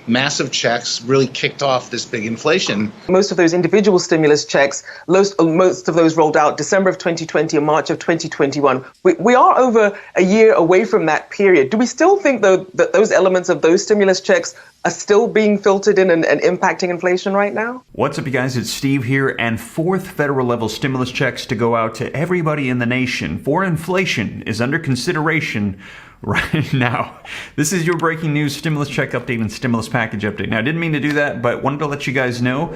massive checks really kicked off this big inflation. Most of those individual stimulus checks, most of those rolled out December of 2020 and March of 2021. We are over a year away from that period. Do we still think, though, that those elements of those stimulus checks are still being filtered in and impacting inflation right now? What's up, you guys? It's Steve here, and fourth federal level stimulus checks to go out to everybody in the nation for inflation is under consideration right now. This is your breaking news stimulus check update and stimulus package update. Now, I didn't mean to do that, but wanted to let you guys know,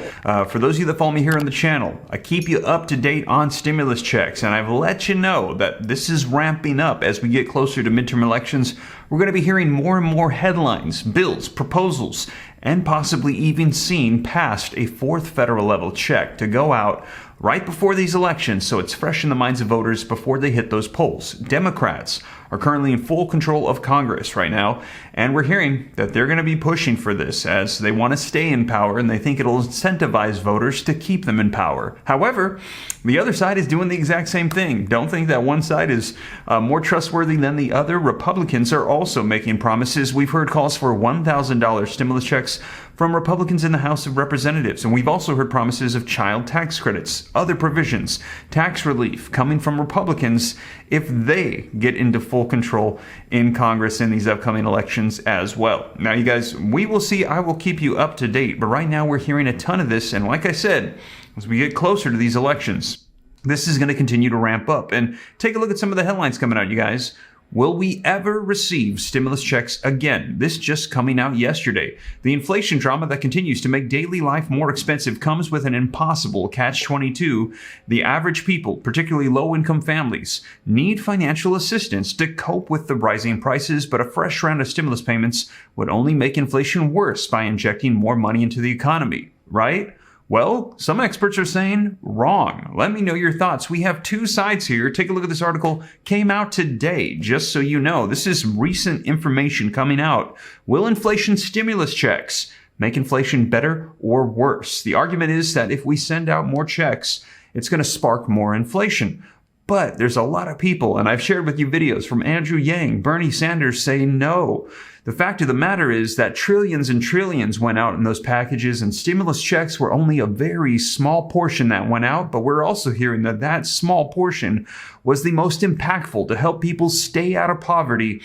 for those of you that follow me here on the channel, I keep you up to date on stimulus checks, and I've let you know that this is ramping up as we get closer to midterm elections. We're going to be hearing more and more headlines, bills, proposals, and possibly even seeing past a fourth federal level check to go out right before these elections, so it's fresh in the minds of voters before they hit those polls. Democrats are currently in full control of Congress right now, and we're hearing that they're going to be pushing for this as they want to stay in power and they think it'll incentivize voters to keep them in power. However, the other side is doing the exact same thing. Don't think that one side is more trustworthy than the other. Republicans are also making promises. We've heard calls for $1,000 stimulus checks from Republicans in the House of Representatives, and we've also heard promises of child tax credits, other provisions, tax relief coming from Republicans if they get into full control in Congress in these upcoming elections as well. Now, you guys, we will see. I will keep you up to date, but right now we're hearing a ton of this, and like I said, as we get closer to these elections, this is going to continue to ramp up. And take a look at some of the headlines coming out, you guys. Will we ever receive stimulus checks again? This just coming out yesterday. The inflation drama that continues to make daily life more expensive comes with an impossible catch-22. The average people, particularly low-income families, need financial assistance to cope with the rising prices, but a fresh round of stimulus payments would only make inflation worse by injecting more money into the economy, right? Well, some experts are saying wrong. Let me know your thoughts. We have two sides here. Take a look at this article. Came out today, just so you know. This is recent information coming out. Will inflation stimulus checks make inflation better or worse? The argument is that if we send out more checks, it's going to spark more inflation. But there's a lot of people, and I've shared with you videos from Andrew Yang, Bernie Sanders saying no. The fact of the matter is that trillions and trillions went out in those packages, and stimulus checks were only a very small portion that went out, but we're also hearing that that small portion was the most impactful to help people stay out of poverty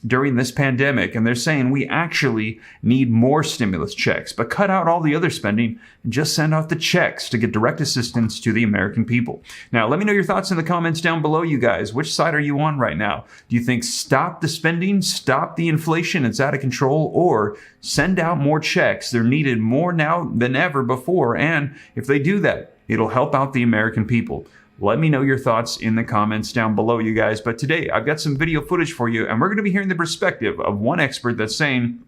during this pandemic. And they're saying we actually need more stimulus checks, but cut out all the other spending and just send out the checks to get direct assistance to the American people. Now, let me know your thoughts in the comments down below, you guys. Which side are you on right now? Do you think stop the spending, stop the inflation, it's out of control, or send out more checks? They're needed more now than ever before, and if they do that, it'll help out the American people. Let me know your thoughts in the comments down below, you guys. But today, I've got some video footage for you, and we're going to be hearing the perspective of one expert that's saying,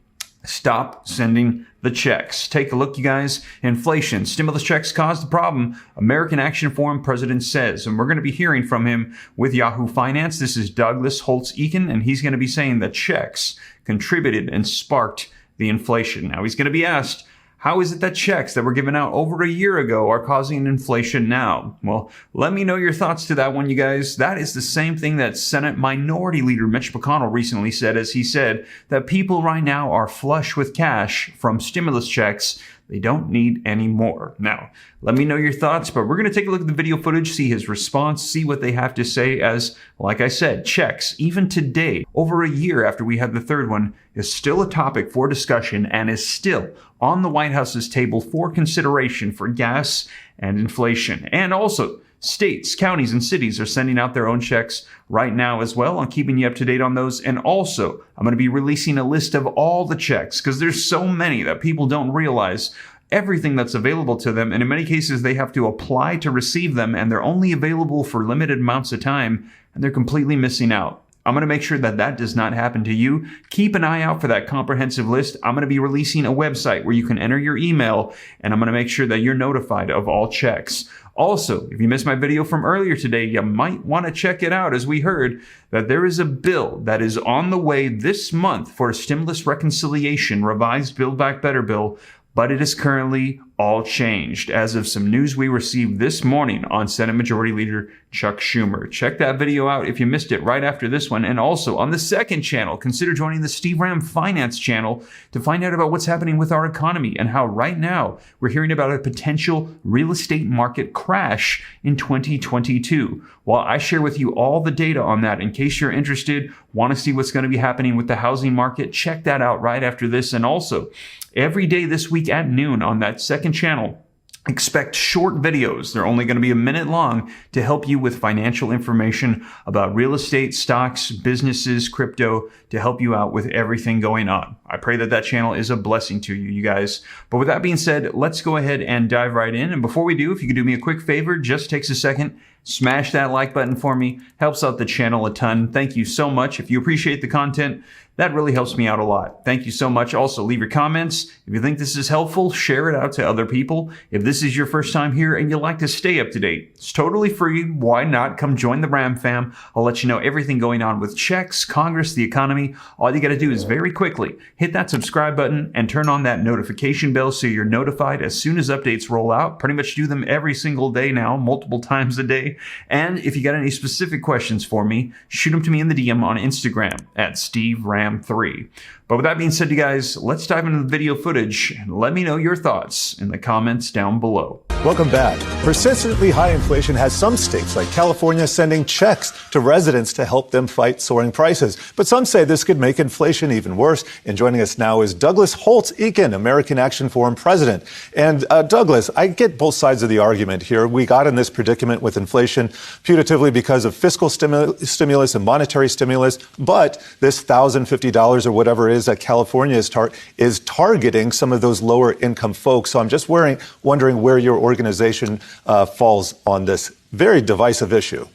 stop sending the checks. Take a look, you guys. Inflation. Stimulus checks caused the problem. American Action Forum president says. And we're going to be hearing from him with Yahoo Finance. This is Douglas Holtz-Eakin, and he's going to be saying that checks contributed and sparked the inflation. Now, he's going to be asked, how is it that checks that were given out over a year ago are causing inflation now? Well, let me know your thoughts to that one, you guys. That is the same thing that Senate Minority Leader Mitch McConnell recently said, as he said that people right now are flush with cash from stimulus checks. They don't need any more. Now, let me know your thoughts, but we're going to take a look at the video footage, see his response, see what they have to say as, like I said, checks, even today, over a year after we had the third one, is still a topic for discussion and is still on the White House's table for consideration for gas and inflation. And also, states, counties, and cities are sending out their own checks right now as well. I'm keeping you up to date on those. And also, I'm going to be releasing a list of all the checks because there's so many that people don't realize everything that's available to them. And in many cases, they have to apply to receive them, and they're only available for limited amounts of time, and they're completely missing out. I'm going to make sure that that does not happen to you. Keep an eye out for that comprehensive list. I'm going to be releasing a website where you can enter your email, and I'm going to make sure that you're notified of all checks. Also, if you missed my video from earlier today, you might want to check it out, as we heard that there is a bill that is on the way this month for a stimulus reconciliation, revised Build Back Better bill, but it is currently all changed as of some news we received this morning on Senate Majority Leader Chuck Schumer. Check that video out if you missed it right after this one. And also on the second channel, consider joining the Steve Ram Finance channel to find out about what's happening with our economy and how right now we're hearing about a potential real estate market crash in 2022. While I share with you all the data on that, in case you're interested, want to see what's going to be happening with the housing market, check that out right after this. And also, every day this week at noon on that second channel, expect short videos. They're only going to be a minute long to help you with financial information about real estate, stocks, businesses, crypto, to help you out with everything going on. I pray that that channel is a blessing to you guys. But with that being said, let's go ahead and dive right in. And before we do, if you could do me a quick favor, just takes a second, smash that like button for me. Helps out the channel a ton. Thank you so much. If you appreciate the content, that really helps me out a lot. Thank you so much. Also, leave your comments. If you think this is helpful, share it out to other people. If this is your first time here and you'd like to stay up to date, it's totally free. Why not? Come join the Ram fam. I'll let you know everything going on with checks, Congress, the economy. All you got to do is very quickly hit that subscribe button and turn on that notification bell so you're notified as soon as updates roll out. Pretty much do them every single day now, multiple times a day. And if you got any specific questions for me, shoot them to me in the DM on Instagram at SteveRam3. But with that being said, you guys, let's dive into the video footage and let me know your thoughts in the comments down below. Welcome back. Persistently high inflation has some states, like California, sending checks to residents to help them fight soaring prices. But some say this could make inflation even worse. And joining us now is Douglas Holtz-Eakin, American Action Forum president. And Douglas, I get both sides of the argument here. We got in this predicament with inflation putatively because of fiscal stimulus and monetary stimulus. But this $1,050 or whatever it is that California is targeting some of those lower income folks. So I'm just wondering where your organization falls on this very divisive issue.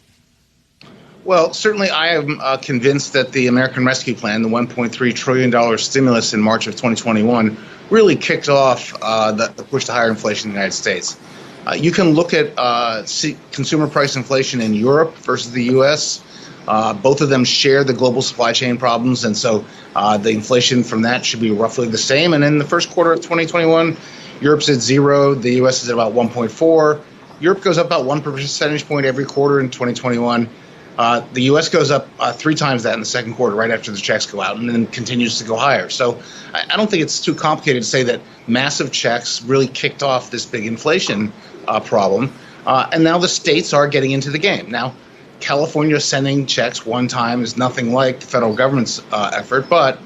Well, certainly I am convinced that the American Rescue Plan, the $1.3 trillion stimulus in March of 2021, really kicked off the push to higher inflation in the United States. You can look at consumer price inflation in Europe versus the U.S. Both of them share the global supply chain problems, and so the inflation from that should be roughly the same. And in the first quarter of 2021, Europe's at 0, the U.S. is at about 1.4. Europe goes up about 1 percentage point every quarter in 2021. The U.S. goes up 3 times that in the second quarter, right after the checks go out, and then continues to go higher. So I don't think it's too complicated to say that massive checks really kicked off this big inflation problem, and now the states are getting into the game. Now, California sending checks one time is nothing like the federal government's effort, but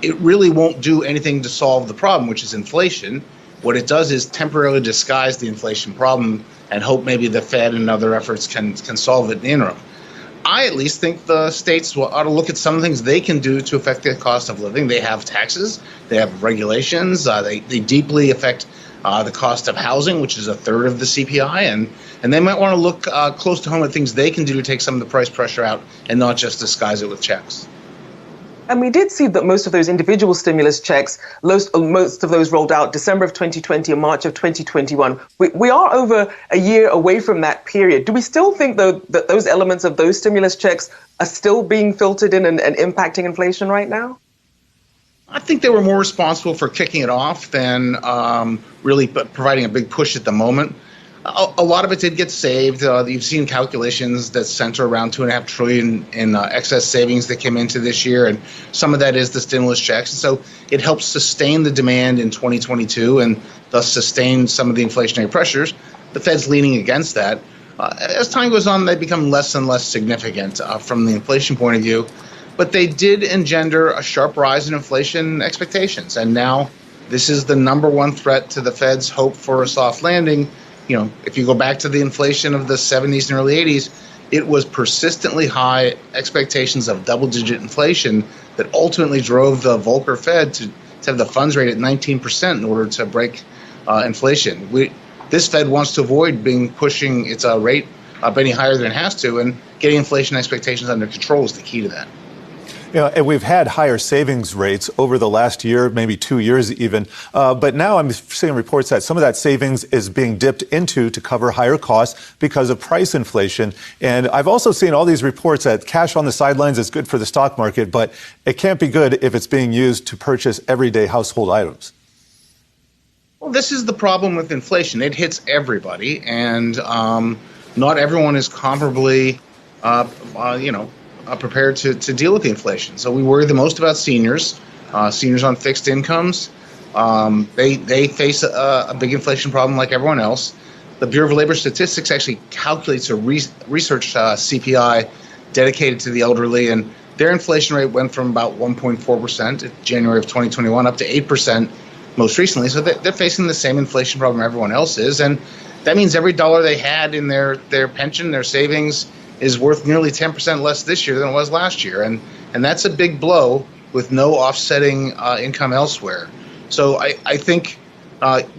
it really won't do anything to solve the problem, which is inflation. What it does is temporarily disguise the inflation problem and hope maybe the Fed and other efforts can solve it in the interim. I at least think the states ought to look at some things they can do to affect the cost of living. They have taxes, they have regulations, they deeply affect the cost of housing, which is a third of the CPI, and they might want to look close to home at things they can do to take some of the price pressure out and not just disguise it with checks. And we did see that most of those individual stimulus checks, most of those rolled out December of 2020 and March of 2021. We are over a year away from that period. Do we still think, though, that those elements of those stimulus checks are still being filtered in and impacting inflation right now? I think they were more responsible for kicking it off than really providing a big push at the moment. A lot of it did get saved. You've seen calculations that center around $2.5 trillion in excess savings that came into this year, and some of that is the stimulus checks. And so it helps sustain the demand in 2022 and thus sustain some of the inflationary pressures. The Fed's leaning against that. As time goes on, they become less and less significant from the inflation point of view. But they did engender a sharp rise in inflation expectations. And now this is the number one threat to the Fed's hope for a soft landing. You know, if you go back to the inflation of the 70s and early 80s, it was persistently high expectations of double-digit inflation that ultimately drove the Volcker Fed to have the funds rate at 19% in order to break inflation. This Fed wants to avoid pushing its rate up any higher than it has to, and getting inflation expectations under control is the key to that. You know, and we've had higher savings rates over the last year, maybe 2 years even. But now I'm seeing reports that some of that savings is being dipped into to cover higher costs because of price inflation. And I've also seen all these reports that cash on the sidelines is good for the stock market, but it can't be good if it's being used to purchase everyday household items. Well, this is the problem with inflation. It hits everybody, and not everyone is comparably, prepared to deal with the inflation. So we worry the most about seniors, seniors on fixed incomes. They face a big inflation problem like everyone else. The Bureau of Labor Statistics actually calculates a research CPI dedicated to the elderly, and their inflation rate went from about 1.4% in January of 2021 up to 8% most recently. So they're facing the same inflation problem everyone else is, and that means every dollar they had in their pension, their savings, is worth nearly 10% less this year than it was last year, and that's a big blow with no offsetting income elsewhere. So I think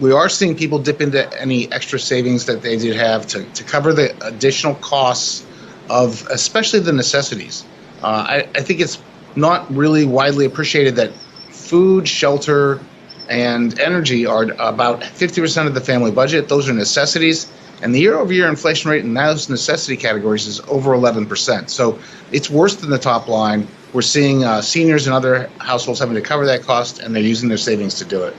we are seeing people dip into any extra savings that they did have to cover the additional costs of especially the necessities. I think it's not really widely appreciated that food, shelter, and energy are about 50% of the family budget. Those are necessities. And the year-over-year inflation rate in those necessity categories is over 11%. So it's worse than the top line. We're seeing seniors and other households having to cover that cost, and they're using their savings to do it.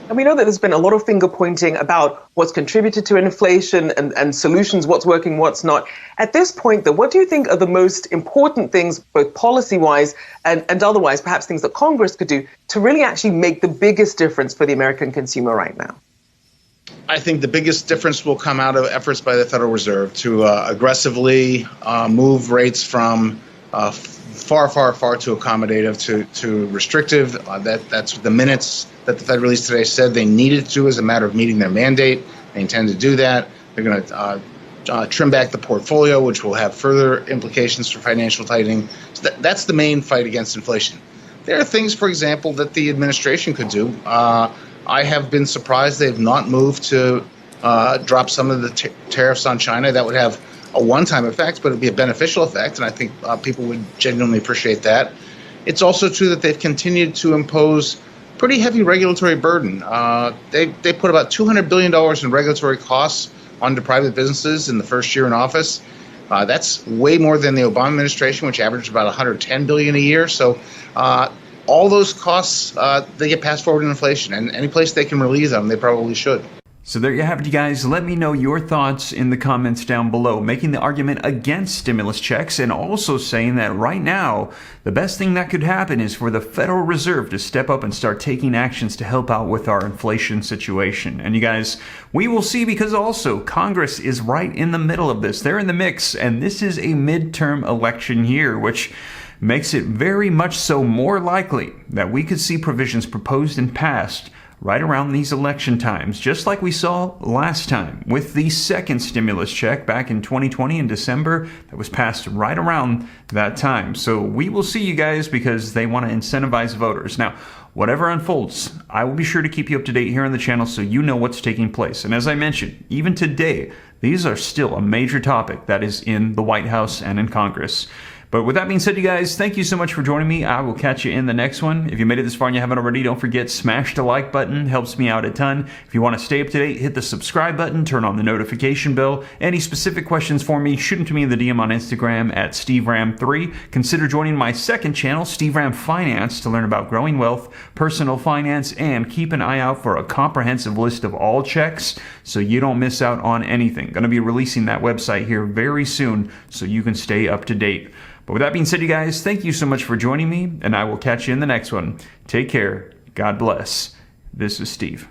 And we know that there's been a lot of finger pointing about what's contributed to inflation and solutions, what's working, what's not. At this point, though, what do you think are the most important things, both policy-wise and otherwise, perhaps things that Congress could do to really actually make the biggest difference for the American consumer right now? I think the biggest difference will come out of efforts by the Federal Reserve to aggressively move rates from far too accommodative to restrictive. That's the minutes that the Fed released today said they needed to as a matter of meeting their mandate. They intend to do that. They're going to trim back the portfolio, which will have further implications for financial tightening. So that's the main fight against inflation. There are things, for example, that the administration could do. I have been surprised they've not moved to drop some of the tariffs on China. That would have a one-time effect, but it'd be a beneficial effect, and I think people would genuinely appreciate that. It's also true that they've continued to impose pretty heavy regulatory burden. They put about $200 billion in regulatory costs onto private businesses in the first year in office. That's way more than the Obama administration, which averaged about $110 billion a year. So all those costs, they get passed forward in inflation, and any place they can relieve them, they probably should. So there you have it, you guys. Let me know your thoughts in the comments down below, making the argument against stimulus checks and also saying that right now, the best thing that could happen is for the Federal Reserve to step up and start taking actions to help out with our inflation situation. And you guys, we will see, because also Congress is right in the middle of this. They're in the mix, and this is a midterm election year, which makes it very much so more likely that we could see provisions proposed and passed right around these election times, just like we saw last time with the second stimulus check back in 2020 in December that was passed right around that time. So we will see, you guys, because they want to incentivize voters. Now, whatever unfolds, I will be sure to keep you up to date here on the channel so you know what's taking place. And as I mentioned, even today, these are still a major topic that is in the White House and in Congress. But with that being said, you guys, thank you so much for joining me. I will catch you in the next one. If you made it this far and you haven't already, don't forget, smash the like button. Helps me out a ton. If you want to stay up to date, hit the subscribe button, turn on the notification bell. Any specific questions for me, shoot them to me in the DM on Instagram at SteveRam3. Consider joining my second channel, Steve Ram Finance, to learn about growing wealth, personal finance, and keep an eye out for a comprehensive list of all checks so you don't miss out on anything. Going to be releasing that website here very soon so you can stay up to date. But with that being said, you guys, thank you so much for joining me, and I will catch you in the next one. Take care. God bless. This is Steve.